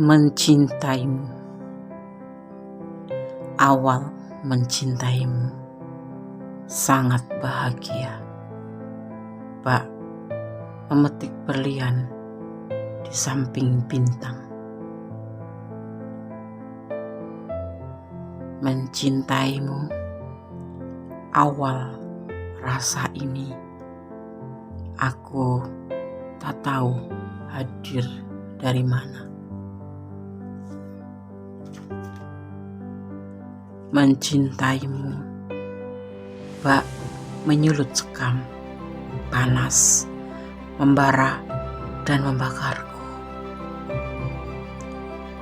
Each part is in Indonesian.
Mencintaimu. Awal mencintaimu sangat bahagia. Bak memetik berlian di samping bintang. Mencintaimu, awal rasa ini aku tak tahu hadir dari mana. Mencintaimu, bak menyulut sekam, panas, membara dan membakarku.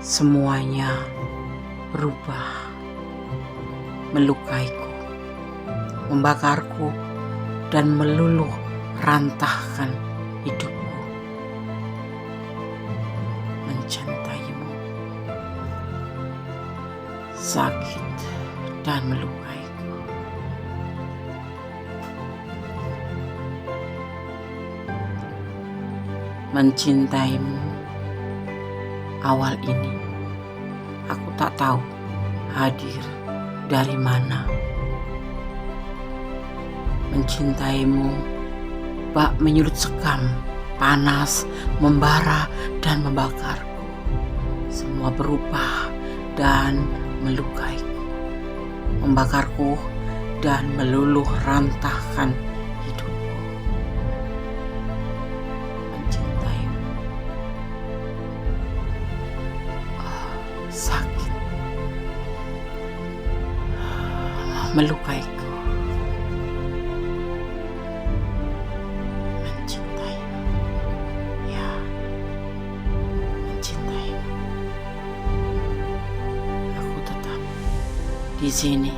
Semuanya berubah, melukaiku, membakarku dan meluluh rantahkan hidupku. Mencintaimu sakit dan melukaiku. Mencintaimu, awal ini aku tak tahu hadir dari mana. Mencintaimu, bak menyulut sekam, panas, membara dan membakarku. Semua berubah dan melukaiku, membakarku dan meluluh rantahkan hidupku. Mencintaimu, sakit, melukaiku. Mencintaimu, ya, mencintaimu. Aku tetap di sini.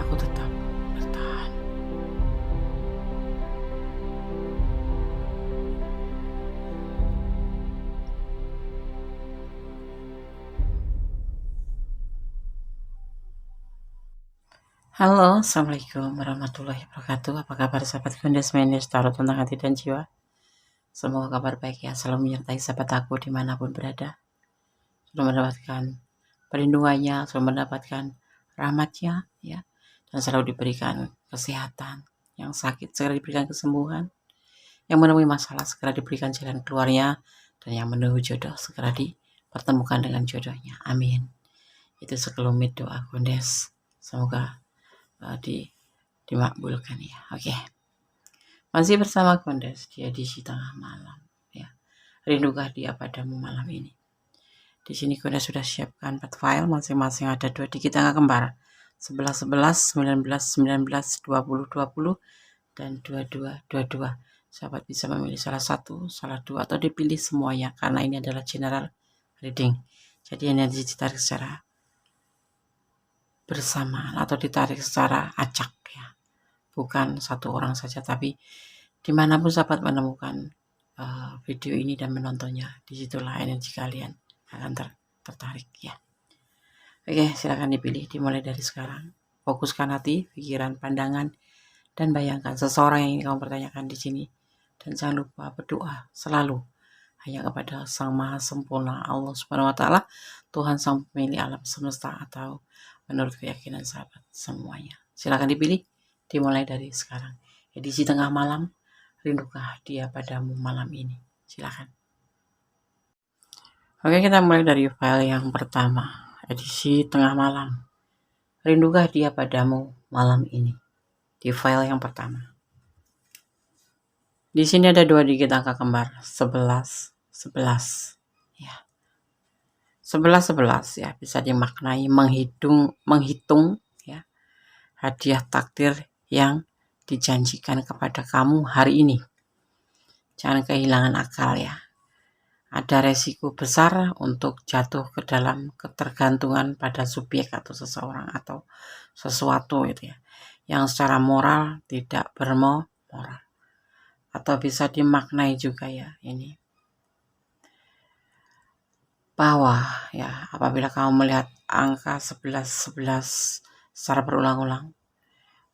Aku tetap bertahan. Halo, assalamualaikum warahmatullahi wabarakatuh. Apa kabar sahabat Gondes Mendes Tarot tentang hati dan jiwa? Semoga kabar baik ya, selalu menyertai sahabat aku dimanapun berada. Selalu mendapatkan perlindungannya, selalu mendapatkan rahmatnya ya, dan selalu diberikan kesehatan. Yang sakit segera diberikan kesembuhan, yang menemui masalah segera diberikan jalan keluarnya, dan yang menunggu jodoh segera dipertemukan dengan jodohnya. Amin. Itu sekelumit doa Gondes, semoga dimakbulkan ya. Oke. Masih bersama Gondes di edisi tengah malam ya. Rindukah dia padamu malam ini? Di sini Gondes sudah siapkan 4 file, masing-masing ada 2 digit angka kembar. 11 11, 19 19, 20 20 dan 22 22. Sahabat bisa memilih salah satu, salah dua, atau dipilih semuanya karena ini adalah general reading. Jadi ini ditarik secara bersamaan atau ditarik secara acak ya, bukan satu orang saja, tapi dimanapun sahabat menemukan video ini dan menontonnya, disitulah energi kalian akan tertarik ya. Oke, silakan dipilih, dimulai dari sekarang. Fokuskan hati, pikiran, pandangan, dan bayangkan seseorang yang ingin kamu pertanyakan di sini, dan jangan lupa berdoa selalu hanya kepada Sang Maha Sempurna, Allah Subhanahu wa Ta'ala, Tuhan Sang Pemilik alam semesta, atau menurut keyakinan sahabat semuanya. Silakan dipilih, dimulai dari sekarang. Edisi tengah malam, rindukah dia padamu malam ini? Silakan. Oke, kita mulai dari file yang pertama. Edisi tengah malam, rindukah dia padamu malam ini? Di file yang pertama. Di sini ada 2 digit angka kembar, 11 11 ya. 11 11 ya, bisa dimaknai menghitung ya, hadiah takdir yang dijanjikan kepada kamu hari ini. Jangan kehilangan akal ya. Ada resiko besar untuk jatuh ke dalam ketergantungan pada subjek atau seseorang atau sesuatu itu ya, yang secara moral tidak bermoral. Atau bisa dimaknai juga ya ini, bahwa ya apabila kamu melihat angka 11 11 secara berulang-ulang,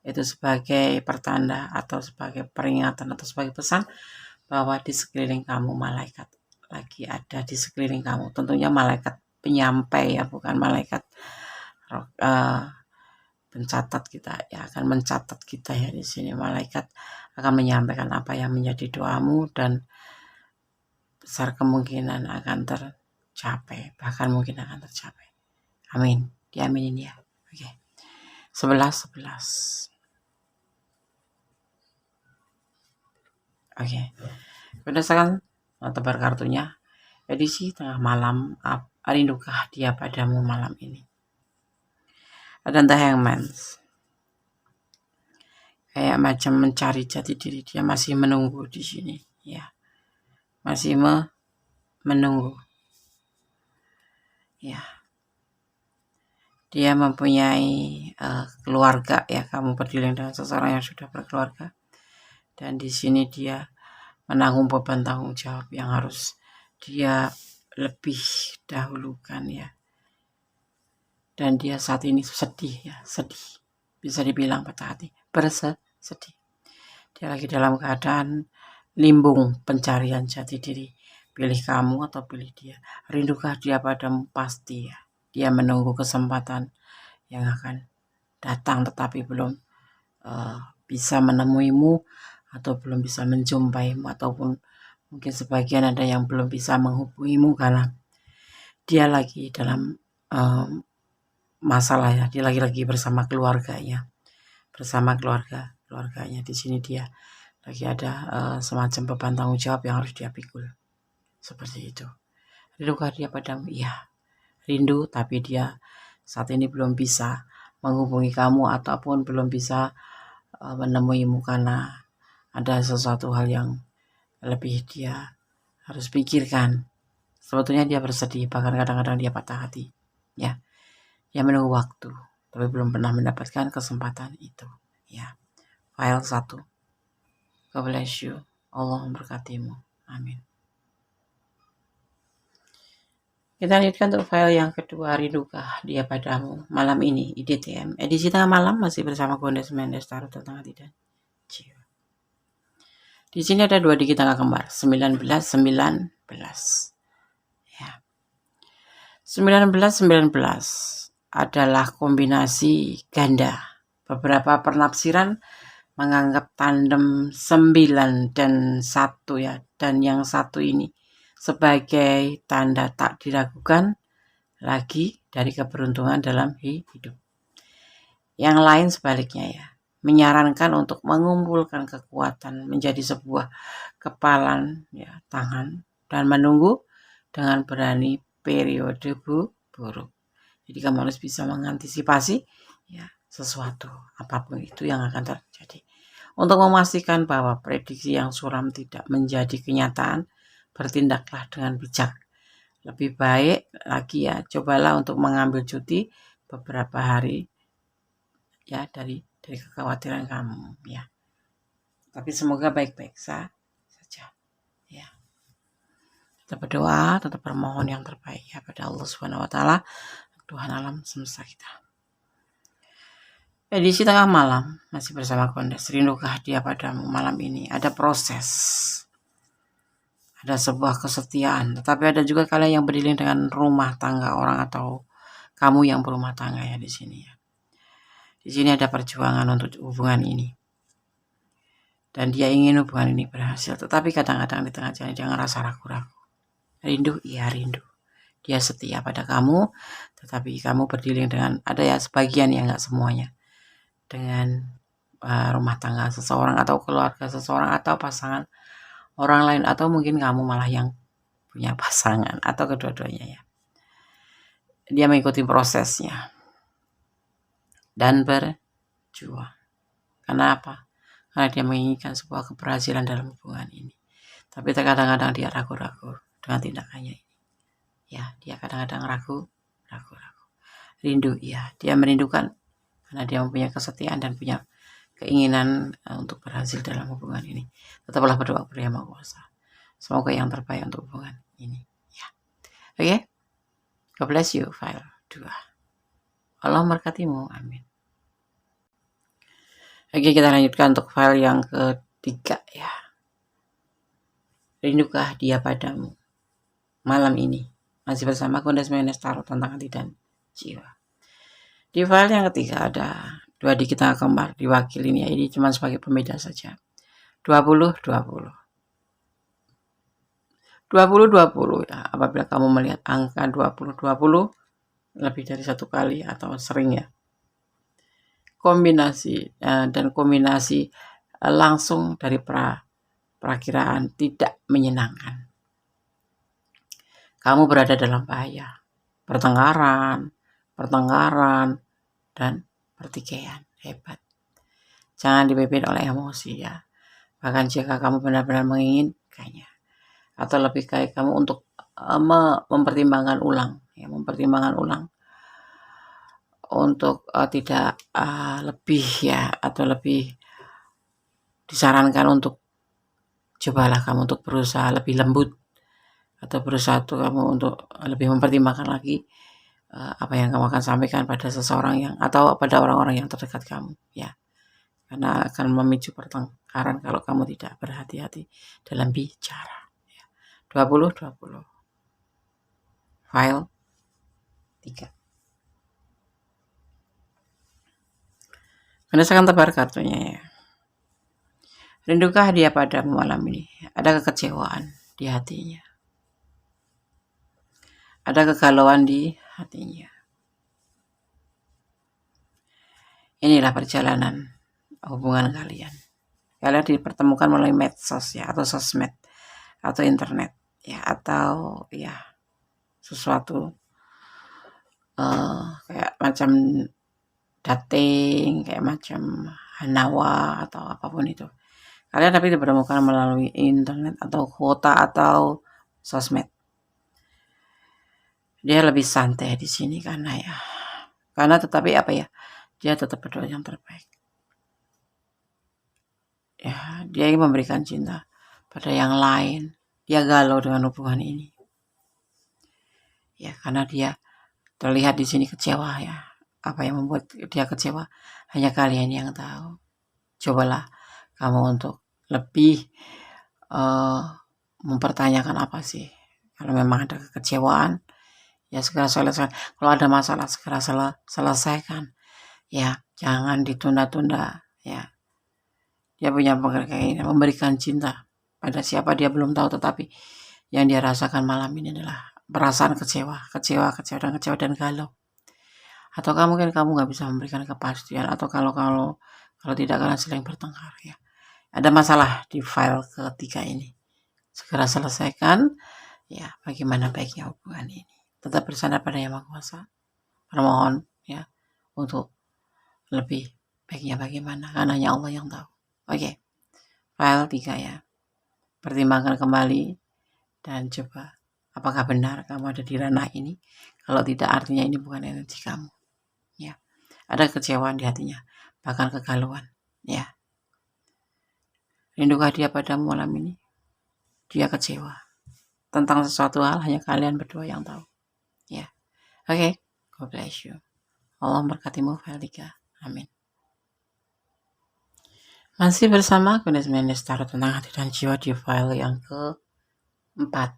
itu sebagai pertanda atau sebagai peringatan atau sebagai pesan bahwa di sekeliling kamu malaikat lagi ada di sekeliling kamu. Tentunya malaikat penyampai ya, bukan malaikat pencatat kita ya, akan mencatat kita ya di sini. Malaikat akan menyampaikan apa yang menjadi doamu dan besar kemungkinan akan tercapai, bahkan mungkin akan tercapai. Amin. Diaminin ya. Oke. 11. Oke. Berdasarkan tebar kartunya, edisi tengah malam, rindukan dia padamu malam ini. Ada The Hangman. Kayak macam mencari jati diri, dia masih menunggu di sini ya. Masih menunggu. Ya. Dia mempunyai keluarga ya, kamu berdiri dengan seseorang yang sudah berkeluarga. Dan di sini dia menanggung beban tanggung jawab yang harus dia lebih dahulukan ya. Dan dia saat ini sedih ya, sedih. Bisa dibilang patah hati, bersedih. Dia lagi dalam keadaan limbung pencarian jati diri. Pilih kamu atau pilih dia. Rindukah dia padamu? Pasti ya. Dia menunggu kesempatan yang akan datang tetapi belum bisa menemuimu atau belum bisa menjumpaimu, ataupun mungkin sebagian ada yang belum bisa menghubungimu karena dia lagi dalam masalah ya. Dia lagi bersama keluarganya, keluarganya. Di sini dia lagi ada semacam beban tanggung jawab yang harus dia pikul. Seperti itu. Rindukah dia padamu? Iya. Rindu, tapi dia saat ini belum bisa menghubungi kamu ataupun belum bisa menemuimu karena ada sesuatu hal yang lebih dia harus pikirkan. Sebetulnya dia bersedih, bahkan kadang-kadang dia patah hati. Ya, dia menunggu waktu, tapi belum pernah mendapatkan kesempatan itu. Ya, file 1. God bless you. Allah memberkatimu. Amin. Kita lanjutkan untuk file yang kedua, Rindukah dia padamu malam ini, IDTM. Edisi tengah malam masih bersama Gondes Mendes, Tarot Tengah Tidak. Di sini ada 2 digit angka kembar, 19. Ya. 19 adalah kombinasi ganda. Beberapa penafsiran menganggap tandem 9 dan 1 ya, dan yang 1 ini sebagai tanda tak diragukan lagi dari keberuntungan dalam hidup. Yang lain sebaliknya ya, menyarankan untuk mengumpulkan kekuatan menjadi sebuah kepalan ya, tangan dan menunggu dengan berani periode buruk. Jadi kamu harus bisa mengantisipasi ya sesuatu apapun itu yang akan terjadi. Untuk memastikan bahwa prediksi yang suram tidak menjadi kenyataan, bertindaklah dengan bijak. Lebih baik lagi ya, cobalah untuk mengambil cuti beberapa hari ya dari kekhawatiran kamu ya. Tapi semoga baik-baik saja ya. Tetap berdoa, tetap bermohon yang terbaik ya pada Allah Subhanahu wa taala, Tuhan alam semesta kita. Edisi tengah malam masih bersama Gondes. Rindukah dia padamu malam ini? Ada proses, ada sebuah kesetiaan, tetapi ada juga kalian yang berdiri dengan rumah tangga orang atau kamu yang berumah tangga ya di sini ya. Di sini ada perjuangan untuk hubungan ini. Dan dia ingin hubungan ini berhasil, tetapi kadang-kadang di tengah jalan dia ngerasa ragu-ragu. Rindu, iya rindu. Dia setia pada kamu, tetapi kamu berdiri dengan, ada ya sebagian ya, nggak semuanya, dengan rumah tangga seseorang atau keluarga seseorang atau pasangan orang lain, atau mungkin kamu malah yang punya pasangan atau kedua-duanya ya. Dia mengikuti prosesnya dan berjuang. Kenapa? Karena dia menginginkan sebuah keberhasilan dalam hubungan ini. Tapi kadang-kadang dia ragu-ragu dengan tindakannya ini. Ya, dia kadang-kadang ragu. Rindu, ya, dia merindukan karena dia mempunyai kesetiaan dan punya keinginan untuk berhasil dalam hubungan ini. Tetaplah berdoa kepada Yang Maha Kuasa. Semoga yang terbaik untuk hubungan ini. Ya. Oke. God bless you, file 2. Allah memberkatimu. Amin. Oke, kita lanjutkan untuk file yang ketiga ya. Rindukah dia padamu malam ini. Masih bersama Kundes Menes Tarot tentang hati dan jiwa. Di file yang ketiga ada 2 dikit angka kembar diwakilin ya, ini cuma sebagai pembeda saja. 20 20 ya. Apabila kamu melihat angka 20 lebih dari satu kali atau sering ya, kombinasi dan kombinasi langsung dari perakiraan tidak menyenangkan. Kamu berada dalam bahaya, pertengkaran, dan pertikaian. Hebat. Jangan dipimpin oleh emosi ya. Bahkan jika kamu benar-benar menginginkannya, atau lebih baik kamu untuk mempertimbangkan ulang untuk tidak lebih ya, atau lebih disarankan untuk cobalah kamu untuk berusaha lebih lembut, atau berusaha kamu untuk lebih mempertimbangkan lagi apa yang kamu akan sampaikan pada seseorang yang atau pada orang-orang yang terdekat kamu ya, karena akan memicu pertengkaran kalau kamu tidak berhati-hati dalam bicara ya. 20 file 3. Anda akan tebar kartunya ya. Rindukah dia padamu malam ini? Ada kekecewaan di hatinya, ada kegalauan di hatinya. Inilah perjalanan hubungan kalian. Kalian dipertemukan melalui medsos ya, atau sosmed, atau internet ya, atau ya sesuatu kayak macam dating, kayak macam Hanawa atau apapun itu. Kalian tapi dipertemukan melalui internet atau kuota atau sosmed. Dia lebih santai di sini karena tetapi apa ya, dia tetap berdoa yang terbaik. Ya, dia ingin memberikan cinta pada yang lain. Dia galau dengan hubungan ini. Ya, karena dia terlihat di sini kecewa ya. Apa yang membuat dia kecewa hanya kalian yang tahu. Cobalah kamu untuk lebih mempertanyakan apa sih. Kalau memang ada kekecewaan, ya segera selesaikan. Kalau ada masalah segera selesaikan. Ya, jangan ditunda-tunda ya. Dia punya keinginan memberikan cinta pada siapa dia belum tahu, tetapi yang dia rasakan malam ini adalah perasaan kecewa dan galau. Atau mungkin kamu nggak bisa memberikan kepastian, atau kalau tidak kalian sering bertengkar ya. Ada masalah di file ketiga ini. Segera selesaikan ya, bagaimana baiknya hubungan ini. Tetap bersandar pada Yang Maha Kuasa. Permohon ya untuk lebih baiknya bagaimana, karena hanya Allah yang tahu. Oke. File 3 ya. Pertimbangkan kembali dan coba apakah benar kamu ada di ranah ini. Kalau tidak, artinya ini bukan energi kamu. Ya. Ada kecewaan di hatinya, bahkan kegalauan ya. Rindukah dia padamu malam ini? Dia kecewa tentang sesuatu hal, hanya kalian berdua yang tahu ya. Oke. God bless you. Allah memberkatimu. File 3. Amin. Masih bersama Kundes Menes Tarot tentang hati dan jiwa di file yang ke-4.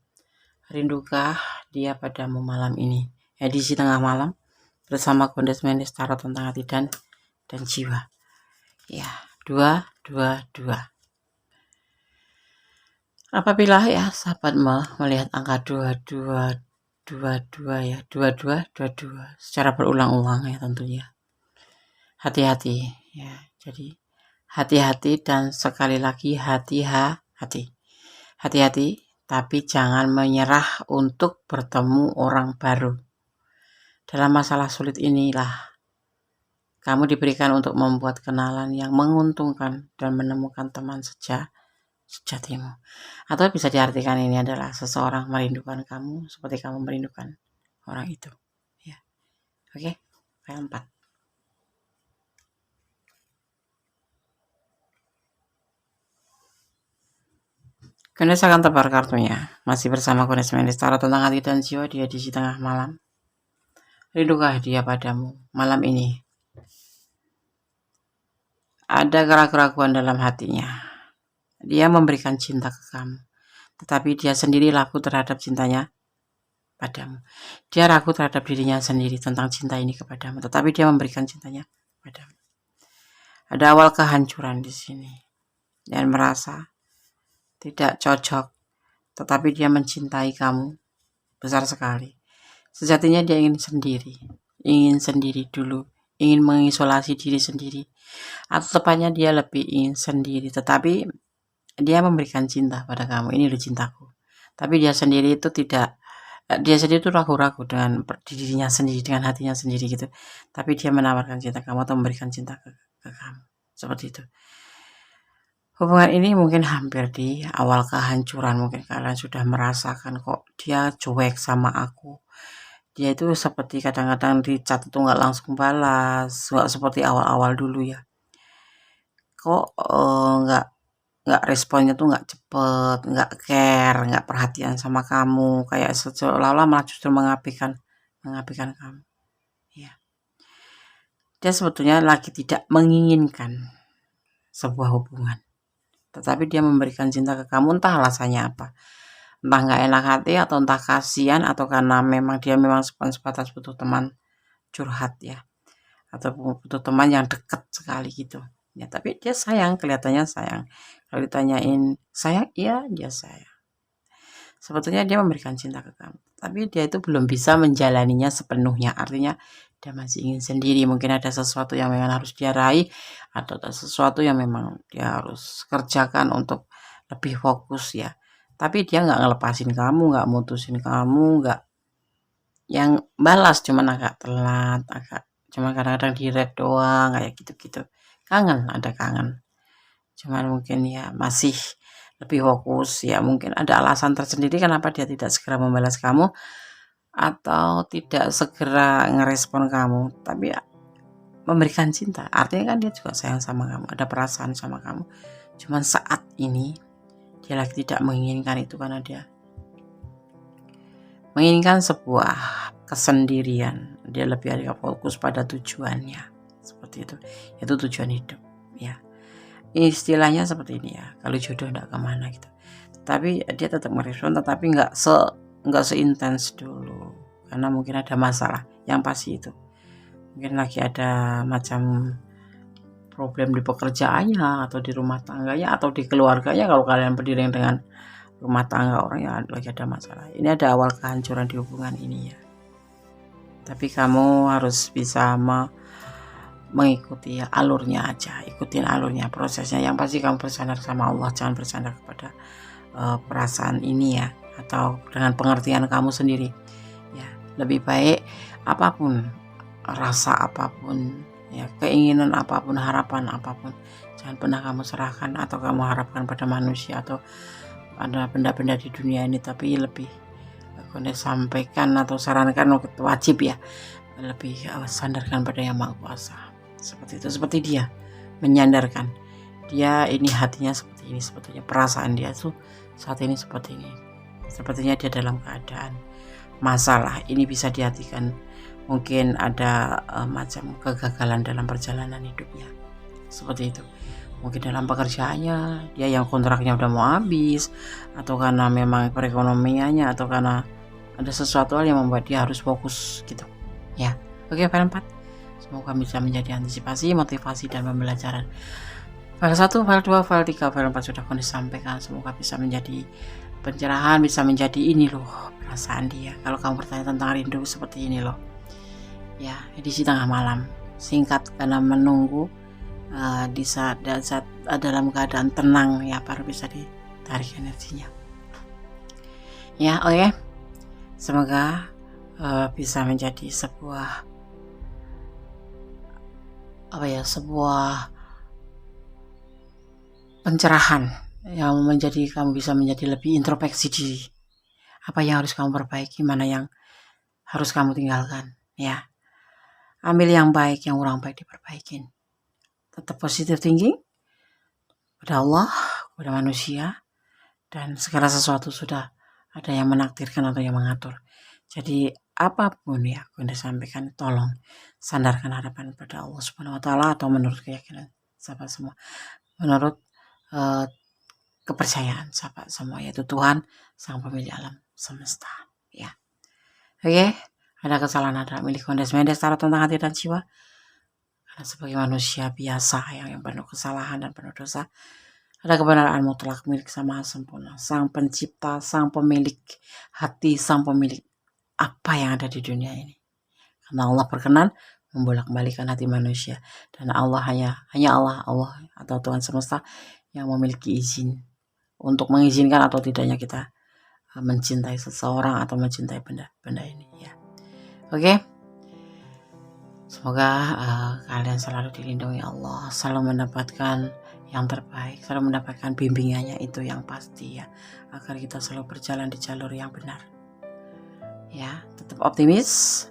Rindukah dia padamu malam ini? Edisi tengah malam bersama Kundes Menes Tarot tentang hati dan jiwa. Ya, 222. Apabila ya sahabat melihat angka 2222 ya, 2222 secara berulang-ulang ya tentunya. Hati-hati ya. Jadi hati-hati dan sekali lagi hati-hati. Hati-hati, tapi jangan menyerah untuk bertemu orang baru. Dalam masalah sulit inilah kamu diberikan untuk membuat kenalan yang menguntungkan dan menemukan teman sejatimu. Atau bisa diartikan ini adalah seseorang merindukan kamu seperti kamu merindukan orang itu. Ya. Oke, file 4. Kundes akan tebar kartunya. Masih bersama Kundes Menes Tarot tentang hati dan jiwa di edisi tengah malam. Rindukah dia padamu malam ini? Ada keraguan dalam hatinya. Dia memberikan cinta ke kamu, tetapi dia sendiri laku terhadap cintanya padamu. Dia ragu terhadap dirinya sendiri tentang cinta ini kepadamu, tetapi dia memberikan cintanya padamu. Ada awal kehancuran di sini dan merasa tidak cocok, tetapi dia mencintai kamu besar sekali. Sejatinya dia ingin sendiri dulu, ingin mengisolasi diri sendiri, atau tepatnya dia lebih ingin sendiri, tetapi dia memberikan cinta pada kamu. Ini loh cintaku. Tapi dia sendiri itu ragu-ragu dengan dirinya sendiri, dengan hatinya sendiri gitu. Tapi dia menawarkan cinta kamu atau memberikan cinta ke kamu. Seperti itu. Hubungan ini mungkin hampir di awal kehancuran. Mungkin kalian sudah merasakan kok dia cuek sama aku. Dia itu seperti kadang-kadang di chat itu nggak langsung balas, nggak seperti awal-awal dulu ya. Kok nggak responnya tuh nggak cepet, nggak care, nggak perhatian sama kamu, kayak seolah-olah malah justru mengapikan kamu. Ya. Dia sebetulnya lagi tidak menginginkan sebuah hubungan, tetapi dia memberikan cinta ke kamu, entah alasannya apa, entah nggak enak hati atau entah kasihan atau karena dia memang sebatas butuh teman curhat ya, atau butuh teman yang dekat sekali gitu ya. Tapi dia sayang, kelihatannya sayang. Kalau ditanyain sayang, iya dia sayang. Sebetulnya dia memberikan cinta ke kamu, tapi dia itu belum bisa menjalaninya sepenuhnya. Artinya dia masih ingin sendiri. Mungkin ada sesuatu yang memang harus dia raih, atau ada sesuatu yang memang dia harus kerjakan untuk lebih fokus ya. Tapi dia nggak ngelepasin kamu, nggak mutusin kamu, nggak yang balas, cuman agak telat, cuman kadang-kadang di read doang kayak gitu-gitu. Ada kangen. Cuman mungkin ya masih lebih fokus ya, mungkin ada alasan tersendiri kenapa dia tidak segera membalas kamu atau tidak segera ngerespon kamu, tapi ya, memberikan cinta artinya kan dia juga sayang sama kamu, ada perasaan sama kamu. Cuman saat ini dia lagi tidak menginginkan itu karena dia menginginkan sebuah kesendirian. Dia lebih fokus pada tujuannya, seperti itu, yaitu tujuan hidup ya. Istilahnya seperti ini ya, kalau jodoh enggak kemana gitu. Tapi dia tetap merespon, tetapi enggak seintens dulu, karena mungkin ada masalah yang pasti itu. Mungkin lagi ada macam problem di pekerjaannya atau di rumah tangganya atau di keluarganya, kalau kalian berdiri dengan rumah tangga orang yang lagi ada masalah. Ini ada awal kehancuran di hubungan ini ya. Tapi kamu harus bisa mengikuti alurnya aja, ikutin alurnya, prosesnya. Yang pasti kamu bersandar sama Allah, jangan bersandar kepada perasaan ini ya, atau dengan pengertian kamu sendiri ya. Lebih baik apapun, rasa apapun ya, keinginan apapun, harapan apapun, jangan pernah kamu serahkan atau kamu harapkan pada manusia atau ada benda-benda di dunia ini, tapi lebih aku sampaikan atau sarankan wajib ya, lebih sandarkan pada Yang Maha Kuasa. Seperti itu, seperti dia menyandarkan dia ini hatinya seperti ini, sebetulnya perasaan dia tuh saat ini seperti ini, sepertinya dia dalam keadaan masalah ini, bisa dihatikan. Mungkin ada macam kegagalan dalam perjalanan hidupnya, seperti itu. Mungkin dalam pekerjaannya dia yang kontraknya udah mau habis, atau karena memang perekonomiannya, atau karena ada sesuatu hal yang membuat dia harus fokus gitu ya. Oke, file 4 semoga bisa menjadi antisipasi, motivasi, dan pembelajaran. File 1, file 2, file 3, file 4 sudah kami sampaikan. Semoga bisa menjadi pencerahan, bisa menjadi ini loh perasaan dia. Kalau kamu bertanya tentang rindu, seperti ini loh ya, edisi tengah malam, singkat karena menunggu di saat dalam keadaan tenang ya, baru bisa ditarik energinya ya. Oke, semoga bisa menjadi sebuah pencerahan yang kamu bisa menjadi lebih introspeksi diri. Apa yang harus kamu perbaiki, mana yang harus kamu tinggalkan ya. Ambil yang baik, yang kurang baik diperbaikin. Tetap positive thinking pada Allah, pada manusia, dan segala sesuatu sudah ada yang menakdirkan atau yang mengatur. Jadi apapun ya aku sudah sampaikan, tolong sandarkan harapan pada Allah Subhanahu wa Ta'ala, atau menurut keyakinan sahabat semua, menurut kepercayaan sahabat semua, yaitu Tuhan sang pemilik alam semesta ya. Oke, ada kesalahan ada milik kondes mendes taruh tentang hati dan jiwa. Karena sebagai manusia biasa yang penuh kesalahan dan penuh dosa, ada kebenaran mutlak milik Sang Maha Sempurna, Sang Pencipta, Sang Pemilik hati, Sang Pemilik apa yang ada di dunia ini. Karena Allah berkenan membolak-balikan hati manusia, dan Allah hanya Allah atau Tuhan semesta yang memiliki izin untuk mengizinkan atau tidaknya kita mencintai seseorang atau mencintai benda ini ya. Oke. Semoga kalian selalu dilindungi Allah, selalu mendapatkan yang terbaik, selalu mendapatkan bimbingannya itu yang pasti ya, agar kita selalu berjalan di jalur yang benar. Ya, tetap optimis,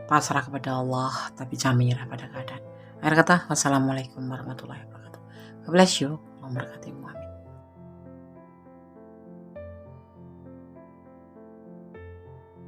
pasrah kepada Allah, tapi jangan menyerah pada keadaan. Akhir kata, wassalamualaikum warahmatullahi wabarakatuh. God bless you. Allah memberkatimu. Amin.